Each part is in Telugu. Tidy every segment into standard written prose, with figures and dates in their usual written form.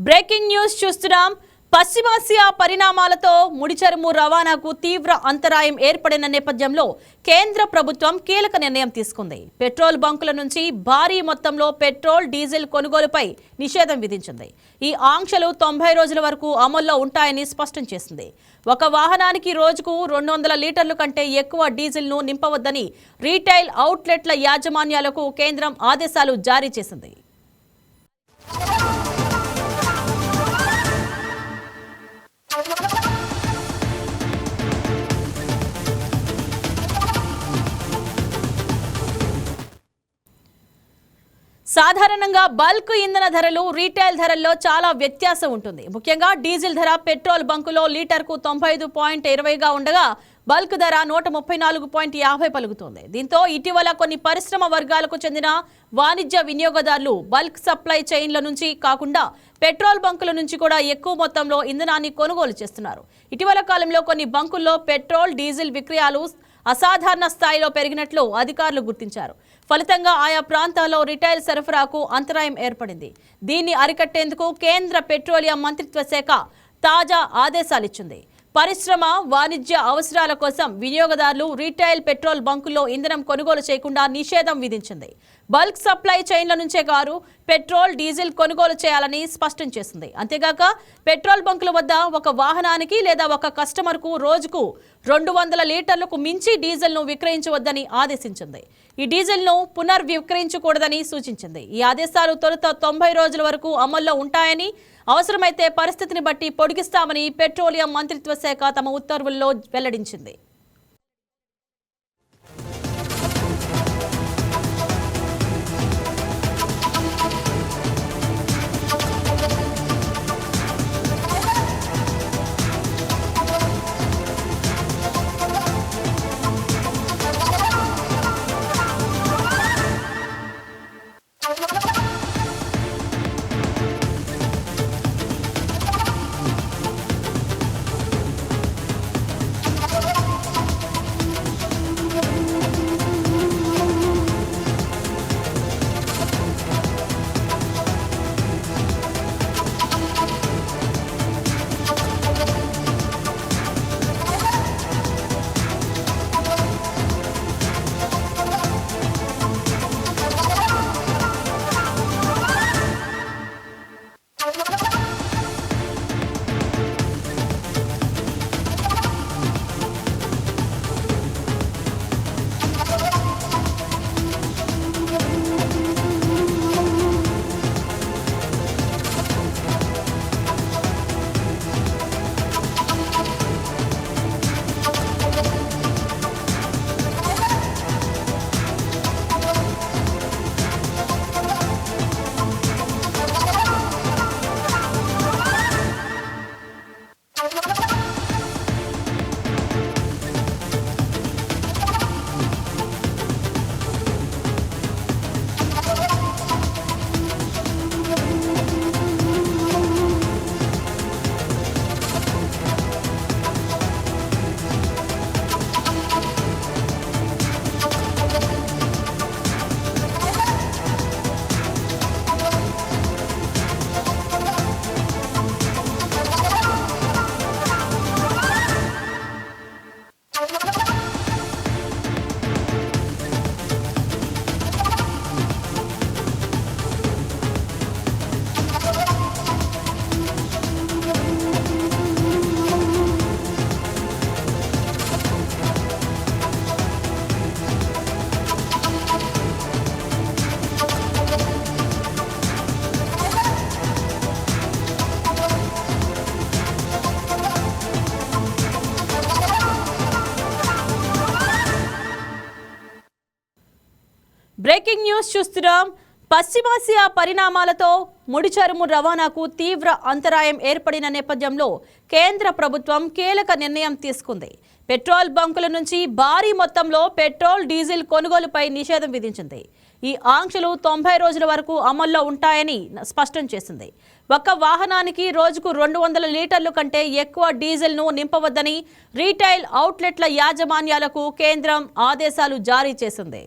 బ్రేకింగ్ న్యూస్ చూస్తున్నాం. పశ్చిమాసియా పరిణామాలతో ముడిచరుము రవాణాకు తీవ్ర అంతరాయం ఏర్పడిన నేపథ్యంలో కేంద్ర ప్రభుత్వం కీలక నిర్ణయం తీసుకుంది. పెట్రోల్ బంకుల నుంచి భారీ మొత్తంలో పెట్రోల్, డీజిల్ కొనుగోలుపై నిషేధం విధించింది. ఈ ఆంక్షలు 90 రోజుల వరకు అమల్లో ఉంటాయని స్పష్టం చేసింది. ఒక వాహనానికి రోజుకు 200 లీటర్ల కంటే ఎక్కువ డీజిల్ను నింపవద్దని రీటైల్ అవుట్లెట్ల యాజమాన్యాలకు కేంద్రం ఆదేశాలు జారీ చేసింది. సాధారణంగా బల్క్ ఇంధన ధరలు రీటైల్ ధరల్లో చాలా వ్యత్యాసం ఉంటుంది. ముఖ్యంగా డీజిల్ ధర పెట్రోల్ బంకులో లీటర్కు 95.20గా ఉండగా బల్క్ ధర 134.50 పలుకుతోంది. దీంతో ఇటీవల కొన్ని పరిశ్రమ వర్గాలకు చెందిన వాణిజ్య వినియోగదారులు బల్క్ సప్లై చైన్ల నుంచి కాకుండా పెట్రోల్ బంకుల నుంచి కూడా ఎక్కువ మొత్తంలో ఇంధనాన్ని కొనుగోలు చేస్తున్నారు. ఇటీవల కాలంలో కొన్ని బంకుల్లో పెట్రోల్, డీజిల్ విక్రయాలు అసాధారణ స్థాయిలో పెరిగినట్లు అధికారులు గుర్తించారు. ఫలితంగా ఆయా ప్రాంతాల్లో రిటైల్ సరఫరాకు అంతరాయం ఏర్పడింది. దీన్ని అరికట్టేందుకు కేంద్ర పెట్రోలియం మంత్రిత్వ శాఖ తాజా ఆదేశాలిచ్చింది. పరిశ్రమ, వాణిజ్య అవసరాల కోసం వినియోగదారులు రీటైల్ పెట్రోల్ బంకుల్లో ఇంధనం కొనుగోలు చేయకుండా నిషేధం విధించింది. బల్క్ సప్లై చైన్ల నుంచే కారు, పెట్రోల్, డీజిల్ కొనుగోలు చేయాలని స్పష్టం చేసింది. అంతేగాక పెట్రోల్ బంకుల వద్ద ఒక వాహనానికి లేదా ఒక కస్టమర్కు రోజుకు 200 లీటర్లకు మించి డీజిల్ను విక్రయించవద్దని ఆదేశించింది. ఈ డీజిల్ను పునర్విక్రయించకూడదని సూచించింది. ఈ ఆదేశాలు తొలుత 90 రోజుల వరకు అమల్లో ఉంటాయని, అవసరమైతే పరిస్థితిని బట్టి పొడిగిస్తామని పెట్రోలియం మంత్రిత్వ శాఖ తమ ఉత్తర్వుల్లో వెల్లడించింది. బ్రేకింగ్ న్యూస్ చూస్తున్నాం. పశ్చిమాసియా పరిణామాలతో ముడిచరుము రవాణాకు తీవ్ర అంతరాయం ఏర్పడిన నేపథ్యంలో కేంద్ర ప్రభుత్వం కీలక నిర్ణయం తీసుకుంది. పెట్రోల్ బంకుల నుంచి భారీ మొత్తంలో పెట్రోల్, డీజిల్ కొనుగోలుపై నిషేధం విధించింది. ఈ ఆంక్షలు 90 రోజుల వరకు అమల్లో ఉంటాయని స్పష్టం చేసింది. ఒక వాహనానికి రోజుకు 200 లీటర్ల కంటే ఎక్కువ డీజిల్ను నింపవద్దని రీటైల్ అవుట్లెట్ల యాజమాన్యాలకు కేంద్రం ఆదేశాలు జారీ చేసింది.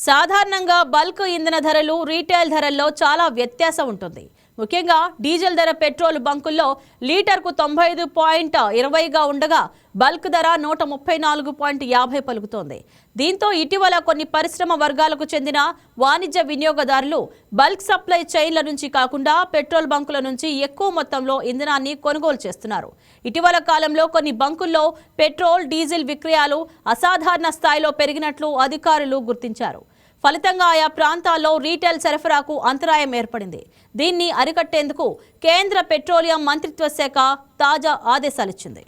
సాధారణంగా బల్క్ ఇంధన ధరలు రీటైల్ ధరల్లో చాలా వ్యత్యాసం ఉంటుంది. ముఖ్యంగా డీజిల్ ధర పెట్రోల్ బంకుల్లో లీటర్కు 95.20గా ఉండగా బల్క్ ధర 134.50 పలుకుతోంది. దీంతో ఇటీవల కొన్ని పరిశ్రమ వర్గాలకు చెందిన వాణిజ్య వినియోగదారులు బల్క్ సప్లై చైన్ల నుంచి కాకుండా పెట్రోల్ బంకుల నుంచి ఎక్కువ మొత్తంలో ఇంధనాన్ని కొనుగోలు చేస్తున్నారు. ఇటీవల కాలంలో కొన్ని బంకుల్లో పెట్రోల్, డీజిల్ విక్రయాలు అసాధారణ స్థాయిలో పెరిగినట్లు అధికారులు గుర్తించారు. ఫలితంగా ఆయా ప్రాంతాల్లో రీటైల్ సరఫరాకు అంతరాయం ఏర్పడింది. దీన్ని అరికట్టేందుకు కేంద్ర పెట్రోలియం మంత్రిత్వ శాఖ తాజా ఆదేశాలిచ్చింది.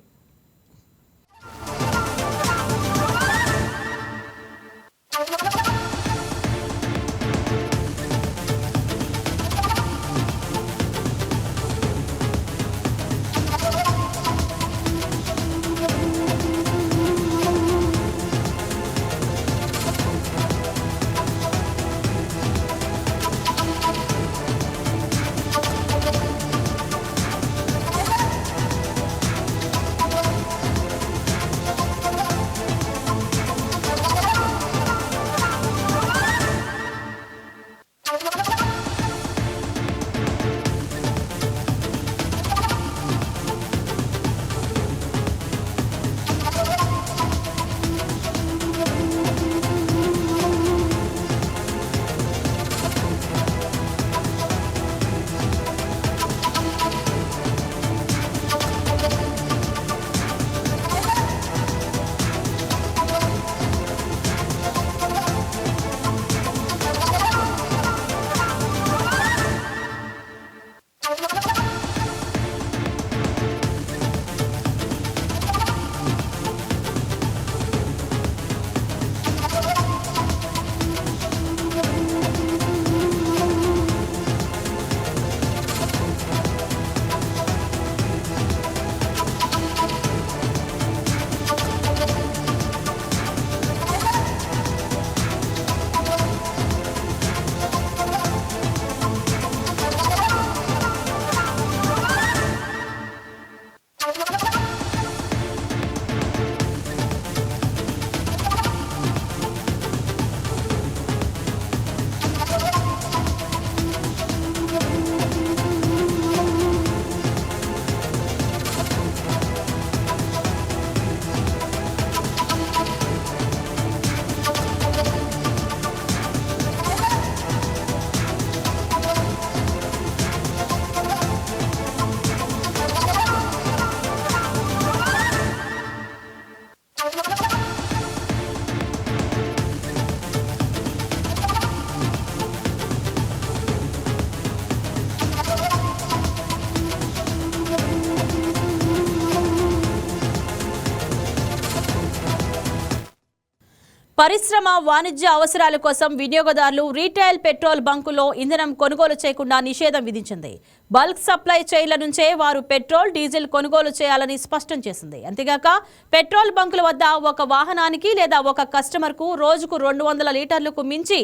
పరిశ్రమ వాణిజ్య అవసరాల కోసం వినియోగదారులు రీటైల్ పెట్రోల్ బంకులో ఇంధనం కొనుగోలు చేయకుండా నిషేధం విధించింది. బల్క్ సప్లై చైన్ల నుంచే వారు పెట్రోల్, డీజిల్ కొనుగోలు చేయాలని స్పష్టం చేసింది. అంతేగాక పెట్రోల్ బంకుల వద్ద ఒక వాహనానికి లేదా ఒక కస్టమర్కు రోజుకు 200 లీటర్లకు మించి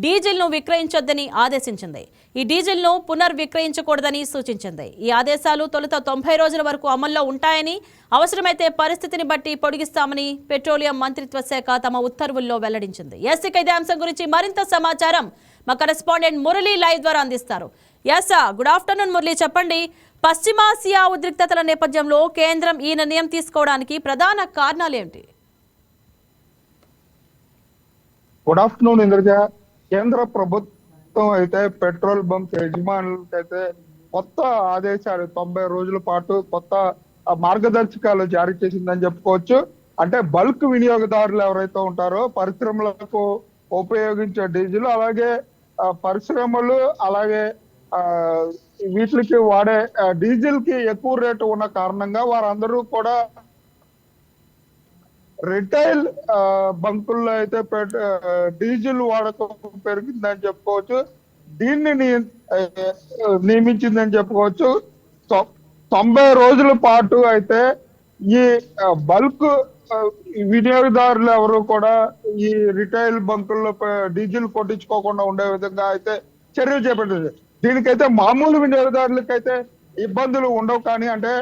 డీజిల్ను విక్రయించొద్దని ఆదేశించింది. ఈ డీజిల్ను పునర్విక్రయించకూడదని సూచించింది. ఈ ఆదేశాలు తొలుత 90 రోజుల వరకు అమల్లో ఉంటాయని, అవసరమైతే పరిస్థితిని బట్టి పొడిగిస్తామని పెట్రోలియం మంత్రిత్వ శాఖ తమ ఉత్తర్వుల్లో వెల్లడించింది. ఇదే అంశం గురించి మరింత సమాచారం మా కరెస్పాండెంట్ మురళి లైవ్ ద్వారా అందిస్తారు. గుడ్ ఆఫ్టర్నూన్ మురళి, చెప్పండి. పశ్చిమాసియా ఉద్రిక్తతల నేపథ్యంలో కేంద్రం ఈ నిర్ణయం తీసుకోవడానికి ప్రధాన కారణాలు ఏమిటి? Good afternoon Indraja. కేంద్ర ప్రభుత్వం అయితే పెట్రోల్ బంక్ యజమానులకైతే కొత్త ఆదేశాలు 90 రోజుల పాటు కొత్త మార్గదర్శకాలు జారీ చేసిందని చెప్పుకోవచ్చు. అంటే బల్క్ వినియోగదారులు ఎవరైతే ఉంటారో పరిశ్రమలకు ఉపయోగించే డీజిల్, అలాగే పరిశ్రమలు, అలాగే వీటికి వాడే డీజిల్ కి ఎక్కువ రేటు ఉన్న కారణంగా వారందరూ కూడా రిటైల్ బంకుల్లో అయితే డీజిల్ వాడకం పెరిగిందని చెప్పుకోవచ్చు. దీన్ని నియమించిందని చెప్పుకోవచ్చు. 90 రోజుల పాటు అయితే ఈ బల్క్ వినియోగదారులు ఎవరు కూడా ఈ రిటైల్ బంకుల్లో డీజిల్ కొట్టించుకోకుండా ఉండే విధంగా అయితే చర్యలు చేపట్టింది. దీనికైతే మామూలు వినియోగదారులకైతే ఇబ్బందులు ఉండవు, కానీ అంటే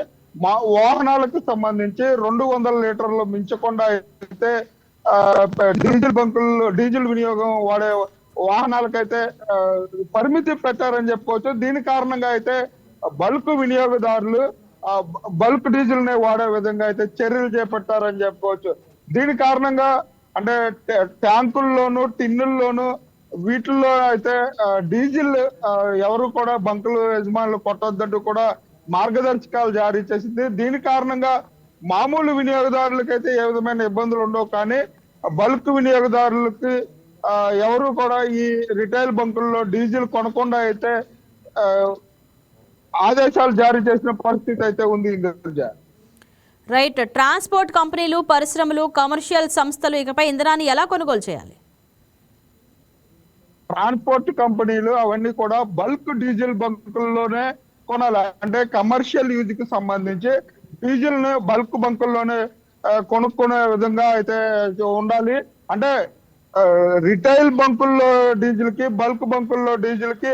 వాహనాలకు సంబంధించి 200 లీటర్లు మించకుండా అయితే డీజిల్ బంకుల్లో డీజిల్ వినియోగం వాడే వాహనాలకైతే పరిమితి పెట్టారని చెప్పుకోవచ్చు. దీని కారణంగా అయితే బల్క్ వినియోగదారులు బల్క్ డీజిల్ ని వాడే విధంగా అయితే చర్యలు చేపట్టారని చెప్పుకోవచ్చు. దీని కారణంగా అంటే ట్యాంకుల్లోను టిన్నుల్లోను వీటిల్లో అయితే డీజిల్ ఎవరు కూడా బంకులు యజమానులు కొట్టొద్దంటూ కూడా మార్గదర్శకాలు జారీ చేసింది. దీని కారణంగా మామూలు వినియోగదారులకైతే ఏ విధమైన ఇబ్బందులు ఉండవు, కానీ బల్క్ వినియోగదారులకి ఎవరు కూడా ఈ రిటైల్ బంకుల్లో డీజిల్ కొనకుండా అయితే ఆ, ఆదేశాలు జారీ చేసిన పరిస్థితి అయితే ఉంది ఇంద్రజ. రైట్. ట్రాన్స్పోర్ట్ కంపెనీలు, పరిశ్రమలు, కమర్షియల్ సంస్థలు ఇకపై ఇంధనాన్ని ఎలా కొనుగోలు చేయాలి? ట్రాన్స్పోర్ట్ కంపెనీలు అవన్నీ కూడా బల్క్ డీజిల్ బంకుల్లోనే కొనాలి. అంటే కమర్షియల్ యూజ్ కి సంబంధించి డీజిల్ ని బల్క్ బంకుల్లోనే కొనుక్కునే విధంగా అయితే ఉండాలి. అంటే రిటైల్ బంకుల్లో డీజిల్ కి బల్క్ బంకుల్లో డీజిల్ కి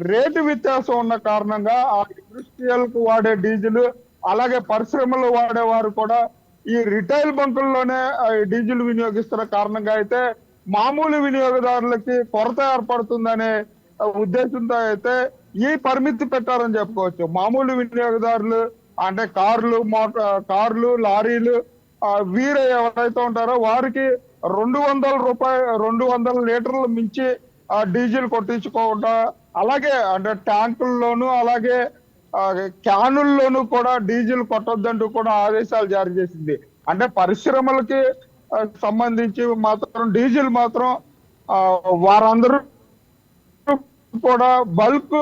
రేటు వ్యత్యాసం ఉన్న కారణంగా ఆ ఇండస్ట్రియల్ కు వాడే డీజిల్ అలాగే పరిశ్రమలు వాడేవారు కూడా ఈ రిటైల్ బంకుల్లోనే డీజిల్ వినియోగిస్తున్న కారణంగా అయితే మామూలు వినియోగదారులకి కొరత ఏర్పడుతుందనే ఉద్దేశంతో అయితే ఈ పరిమితి పెట్టారని చెప్పుకోవచ్చు. మామూలు వినియోగదారులు అంటే కార్లు, లారీలు వీరు ఎవరైతే ఉంటారో వారికి 200 లీటర్లు మించి డీజిల్ కొట్టించుకోకుండా, అలాగే అంటే ట్యాంకుల్లోనూ అలాగే క్యానుల్లోనూ కూడా డీజిల్ కొట్టొద్దంటూ కూడా ఆదేశాలు జారీ చేసింది. అంటే పరిశ్రమలకి సంబంధించి మాత్రం డీజిల్ మాత్రం వారందరూ కూడా బల్క్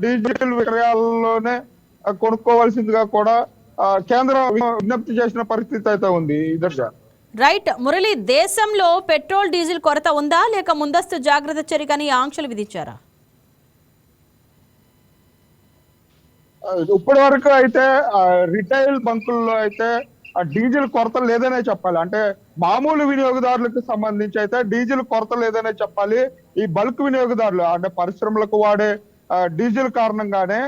డీజిల్ విక్రయాలలోనే కొనుక్కోవాల్సిందిగా కూడా కేంద్రం విజ్ఞప్తి చేసిన పరిస్థితి అయితే ఉంది ఇద్దరుగా. రైట్ మురళి, దేశంలో పెట్రోల్ డీజిల్ కొరత ఉందా లేక ముందస్తు జాగ్రత్త చర్యని ఆంక్షలు విధించారా? ఇప్పటి వరకు అయితే రిటైల్ బంకుల్లో అయితే డీజిల్ కొరత లేదనే చెప్పాలి. అంటే మామూలు వినియోగదారులకు సంబంధించి అయితే డీజిల్ కొరత లేదనే చెప్పాలి. ఈ బల్క్ వినియోగదారులు అంటే పరిశ్రమలకు వాడే డీజిల్ కారణంగానే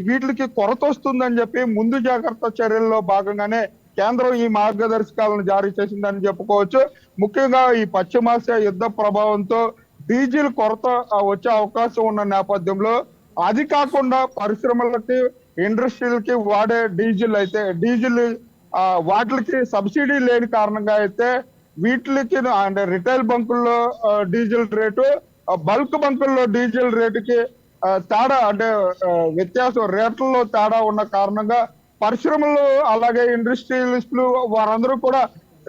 వీటికి కొరత వస్తుందని చెప్పి ముందు జాగ్రత్త చర్యల్లో భాగంగానే కేంద్రం ఈ మార్గదర్శకాలను జారీ చేసిందని చెప్పుకోవచ్చు. ముఖ్యంగా ఈ పశ్చిమాసియా యుద్ధ ప్రభావంతో డీజిల్ కొరత వచ్చే అవకాశం ఉన్న నేపథ్యంలో, అది కాకుండా పరిశ్రమలకి ఇండస్ట్రీలకి వాడే డీజిల్ వాటికి సబ్సిడీ లేని కారణంగా అయితే వీటికి అంటే రిటైల్ బంకుల్లో డీజిల్ రేటు బల్క్ బంకుల్లో డీజిల్ రేటుకి తేడా అంటే వ్యత్యాసం రేట్లలో తేడా ఉన్న కారణంగా పరిశ్రమలు అలాగే ఇండస్ట్రియలిస్టులు వారందరూ కూడా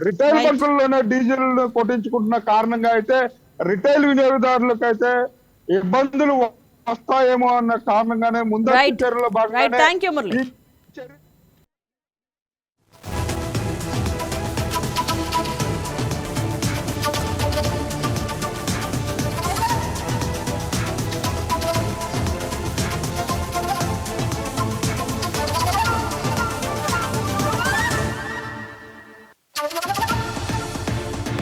రిటైల్ బంకుల్లోనే డీజిల్ కొట్టించుకుంటున్న కారణంగా అయితే రిటైల్ వినియోగదారులకు అయితే ఇబ్బందులు వస్తాయేమో అన్న కారణంగానే ముందస్తు చర్యలో భాగంగానే